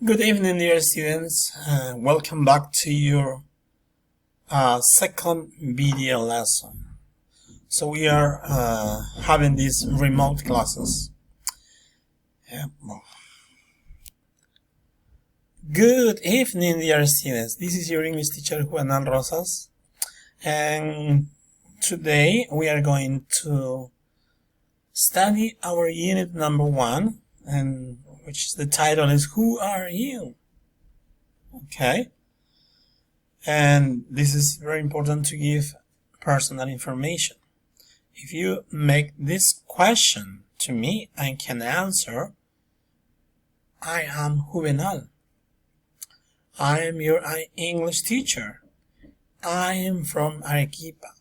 Good evening, dear students. Welcome back to your second video lesson. So we are having these remote classes. Good evening, dear students. This is your English teacher, Juan Rosas. And today we are going to study our unit number 1, and which the title is Who Are You? Okay, and this is very important to give personal information. If you make this question to me, I can answer, I am Juvenal. I am your English teacher. I am from Arequipa.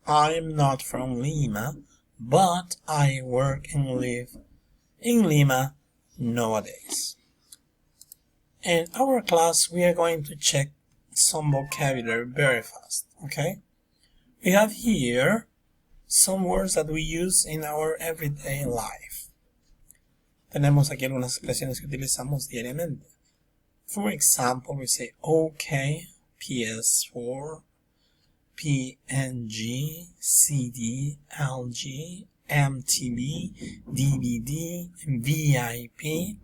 I am not from Lima, but I work and live in Lima nowadays. In our class, we are going to check some vocabulary very fast, okay? We have here some words that we use in our everyday life. Tenemos aquí algunas expresiones que utilizamos diariamente. For example, we say OK, PS4, PNG, CD, LG, MTV, DVD, VIP.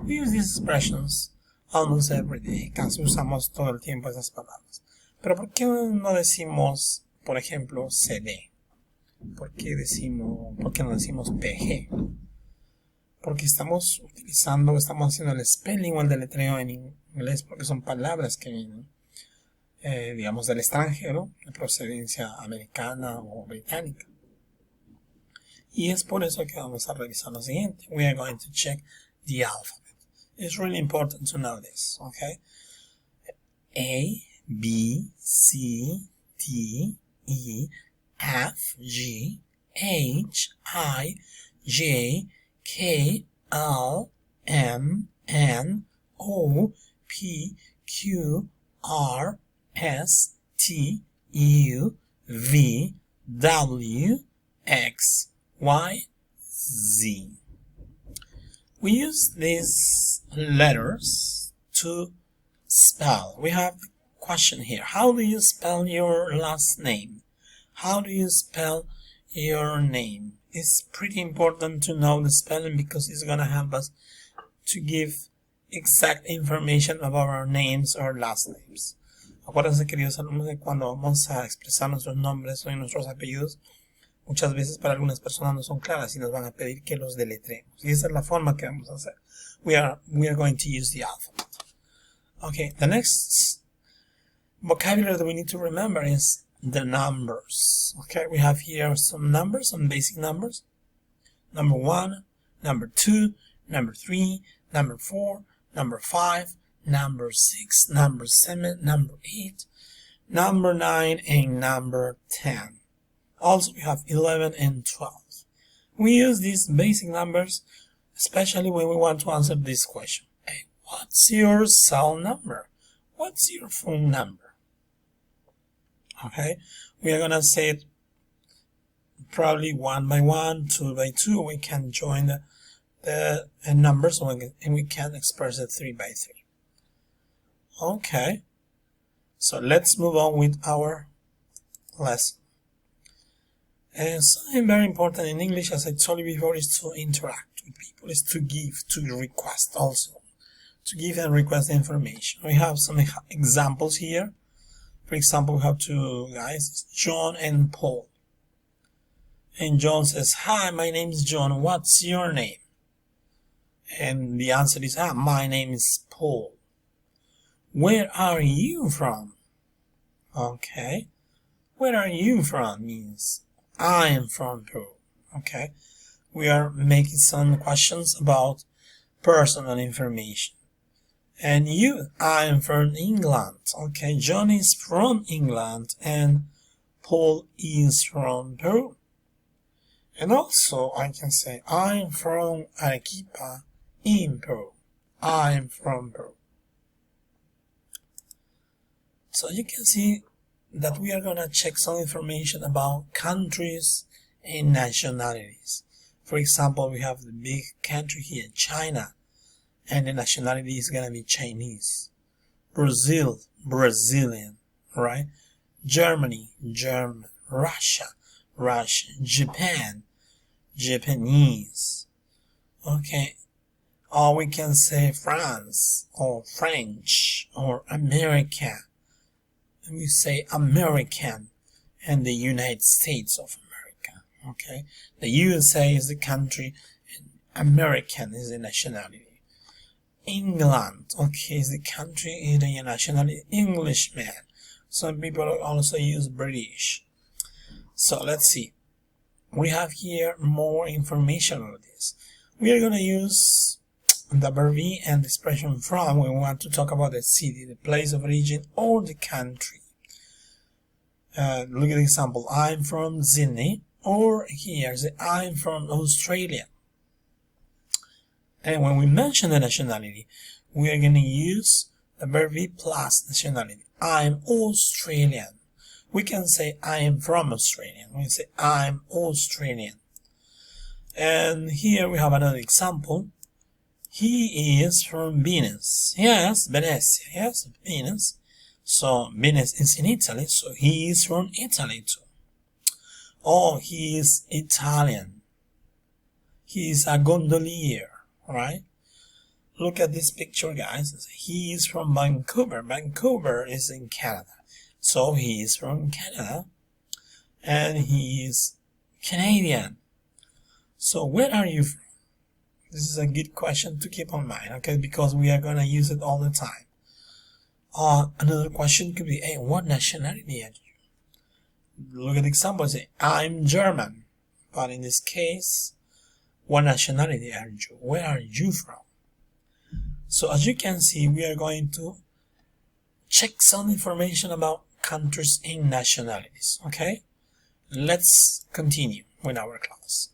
We use these expressions almost every day. Casi usamos todo el tiempo esas palabras. Pero ¿por qué no decimos, por ejemplo, CD? ¿Por qué no decimos PG? Porque estamos haciendo el spelling o el deletreo en inglés, porque son palabras que vienen, digamos, del extranjero, de procedencia americana o británica. Y es por eso que vamos a revisar lo siguiente. We are going to check the alphabet. It's really important to know this, okay? A, B, C, D, E, F, G, H, I, J, K, L, M, N, O, P, Q, R, S, T, U, V, W, X, Y, Z. We use these letters to spell. We have a question here. How do you spell your last name? How do you spell your name? It's pretty important to know the spelling because it's going to help us to give exact information about our names or last names. Acuérdense, queridos alumnos, que cuando vamos a expresar nuestros nombres o nuestros apellidos, muchas veces para algunas personas no son claras y nos van a pedir que los deletremos. Y esa es la forma que vamos a hacer. We are going to use the alphabet. Okay, the next vocabulary that we need to remember is the numbers. Okay, we have here some numbers, some basic numbers. Number 1, number 2, number 3, number 4, number 5, number 6, number 7, number 8, number 9, and number 10. Also, we have 11 and 12. We use these basic numbers, especially when we want to answer this question. Hey, what's your cell number? What's your phone number? Okay, we are going to say it probably 1 by 1, 2 by 2. We can join the numbers and we can express it 3 by 3. Okay, so let's move on with our lesson. And something very important in English, as I told you before, is to interact with people, is to give, to request also. To give and request information. We have some examples here. For example, we have two guys, John and Paul. And John says, hi, my name is John. What's your name? And the answer is, my name is Paul. Where are you from? Okay. Where are you from means I am from Peru. Okay. We are making some questions about personal information. And you, I am from England. Okay, John is from England and Paul is from Peru. And also I can say I am from Arequipa in Peru. I am from Peru. So you can see that we are going to check some information about countries and nationalities. For example, we have the big country here, China. and the nationality is gonna be Chinese. Brazil, Brazilian, right? Germany, German. Russia, Russian. Japan, Japanese. Okay. Or we can say France, or French, or America. We say American, and the United States of America. Okay. The USA is the country, and American is the nationality. England, okay, is the country, is the nationality, Englishman. Some people also use British. So let's see. We have here more information on this. We are going to use the verb be and the expression from when we want to talk about the city, the place of origin, or the country. Look at the example. I'm from Sydney. Or here, say, I'm from Australia. And when we mention the nationality, we are going to use the verb be plus nationality. I'm Australian. We can say I am from Australia. We can say I'm Australian. And here we have another example. He is from Venice. Yes, Venezia. Yes, Venice. So Venice is in Italy, so he is from Italy too. Oh, he is Italian. He is a gondolier, right? Look at this picture, guys. He is from Vancouver. Vancouver is in Canada. So he is from Canada. And he is Canadian. So where are you from? This is a good question to keep in mind, okay? Because we are going to use it all the time. Another question could be, hey, what nationality are you? Look at the example. Say, I'm German. But in this case, what nationality are you? Where are you from? So as you can see, we are going to check some information about countries and nationalities, okay? Let's continue with our class.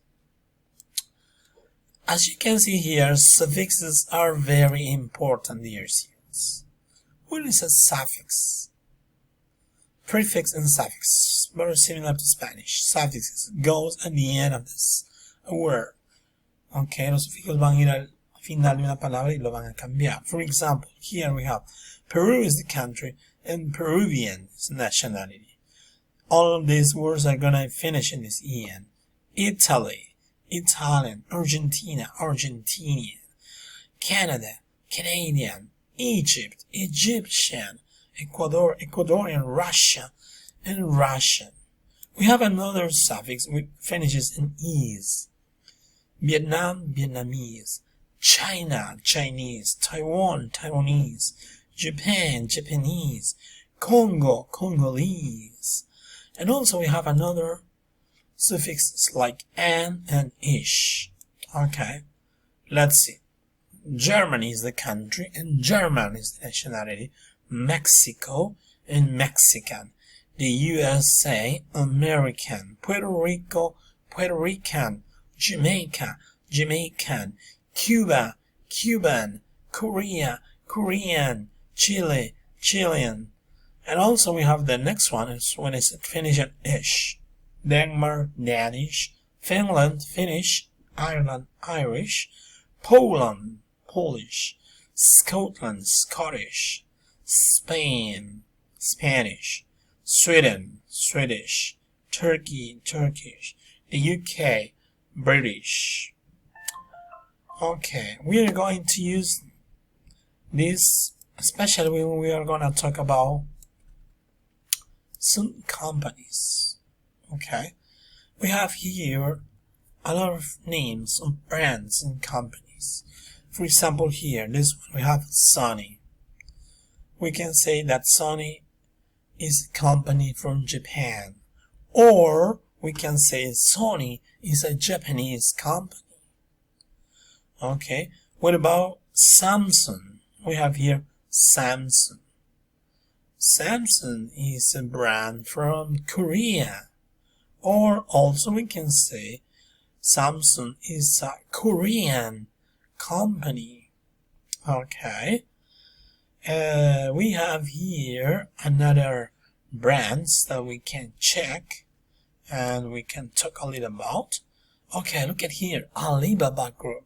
As you can see here, suffixes are very important, dear students. What is a suffix? Prefix and suffix, very similar to Spanish. Suffixes goes at the end of this word. Okay, los sufijos van a ir al final de una palabra y lo van a cambiar. For example, here we have Peru is the country and Peruvian is nationality. All of these words are gonna finish in this en. Italy, Italian. Argentina, Argentinian. Canada, Canadian. Egypt, Egyptian. Ecuador, Ecuadorian. Russia, and Russian. We have another suffix which finishes in "-ese". Vietnam, Vietnamese. China, Chinese. Taiwan, Taiwanese. Japan, Japanese. Congo, Congolese. And also we have another suffixes like "an" and "ish". Okay, let's see. Germany is the country and German is the nationality. Mexico and Mexican. The USA, American. Puerto Rico, Puerto Rican. Jamaica, Jamaican. Cuba, Cuban. Korea, Korean. Chile, Chilean. And also we have the next one is when it's finished at "ish". Denmark, Danish. Finland, Finnish. Ireland, Irish. Poland, Polish. Scotland, Scottish. Spain, Spanish. Sweden, Swedish. Turkey, Turkish. The UK, British. Okay, we are going to use this especially when we are going to talk about some companies. Okay, we have here a lot of names of brands and companies. For example, here, this one, we have Sony. We can say that Sony is a company from Japan. Or we can say Sony is a Japanese company. Okay, what about Samsung? We have here Samsung. Samsung is a brand from Korea. Or also we can say Samsung is a Korean company. Okay. We have here another brands that we can check and we can talk a little about. Okay, look at here, Alibaba Group.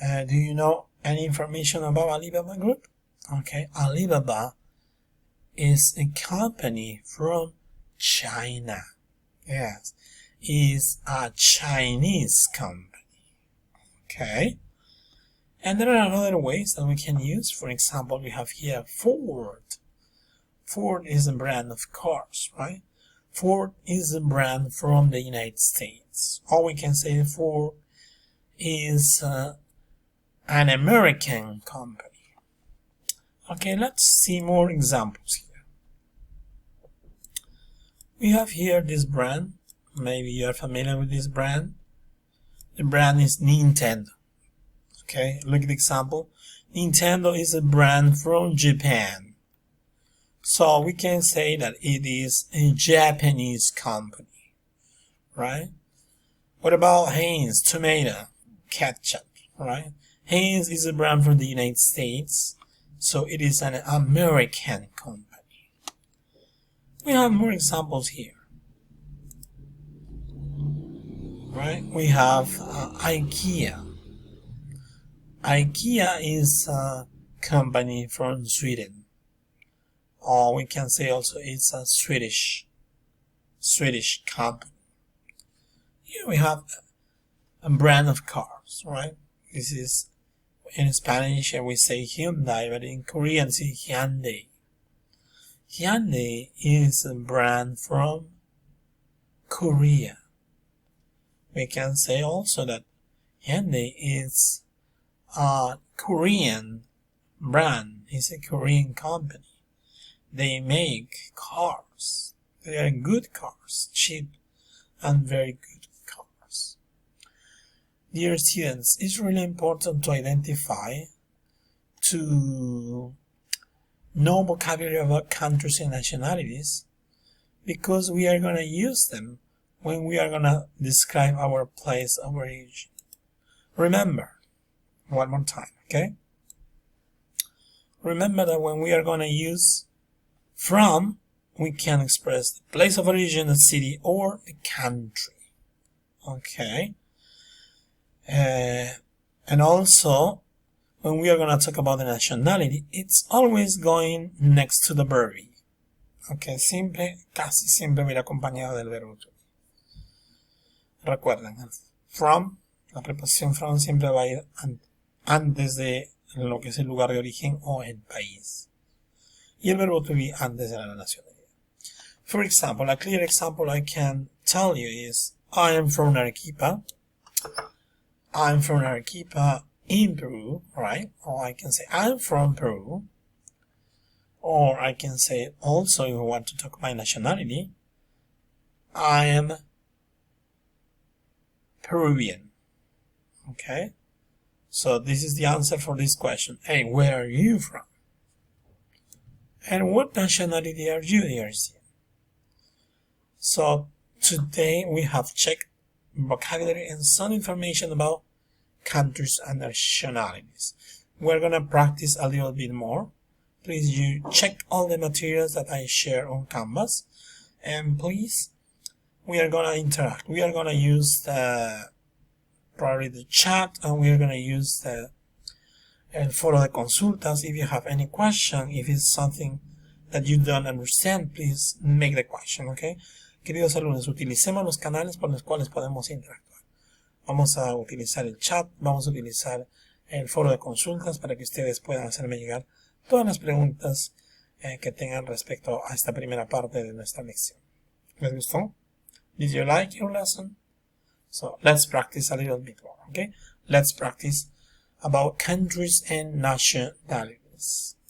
Do you know any information about Alibaba Group? Okay, Alibaba is a company from China. Yes, is a Chinese company. Okay, and there are other ways that we can use. For example, we have here Ford. Ford is a brand of cars, right? Ford is a brand from the United States. Or we can say Ford is an American company. Okay, let's see more examples here. We have here this brand. Maybe you are familiar with this brand. The brand is Nintendo. Okay, look at the example. Nintendo is a brand from Japan. So we can say that it is a Japanese company, right? What about Heinz tomato ketchup, right? Heinz is a brand from the United States, so it is an American company. We have more examples here, right? We have IKEA. IKEA is a company from Sweden. Or we can say also it's a Swedish company. Here we have a brand of cars, right? This is in Spanish and we say Hyundai, but in Korean it's Hyundai. Hyundai is a brand from Korea. We can say also that Hyundai is a Korean brand. It's a Korean company. They make cars. They are good cars, cheap and very good cars. Dear students, it's really important to identify, to know vocabulary about countries and nationalities, because we are going to use them when we are going to describe our place of origin. Remember, one more time, okay? Remember that when we are going to use from, we can express the place of origin, the city, or the country. Okay? And also, when we are going to talk about the nationality, it's always going next to the verb. Okay, casi siempre viene acompañado del verbo to be. Recuerden, from, la preposición from siempre va a ir antes de lo que es el lugar de origen o el país. Y el verbo to be antes de la nacionalidad. For example, a clear example I can tell you is, I am from Arequipa. I'm from Arequipa in Peru, right? Or I can say, I'm from Peru. Or I can say also, if I want to talk about nationality, I am Peruvian. Okay? So this is the answer for this question. Hey, where are you from? And what nationality are you, dear student? So today we have checked vocabulary and some information about countries and nationalities. We're going to practice a little bit more. Please you check all the materials that I share on Canvas. And please, we are going to interact. We are going to use probably the chat, and we are going to use the foro de consultas. If you have any question, if it's something that you don't understand, please make the question, okay? Queridos alumnos, utilicemos los canales por los cuales podemos interactuar. Vamos a utilizar el chat, vamos a utilizar el foro de consultas para que ustedes puedan hacerme llegar todas las preguntas que tengan respecto a esta primera parte de nuestra lección. ¿Les gustó? Did you like your lesson? So let's practice a little bit more, okay? Let's practice about countries and nationalities.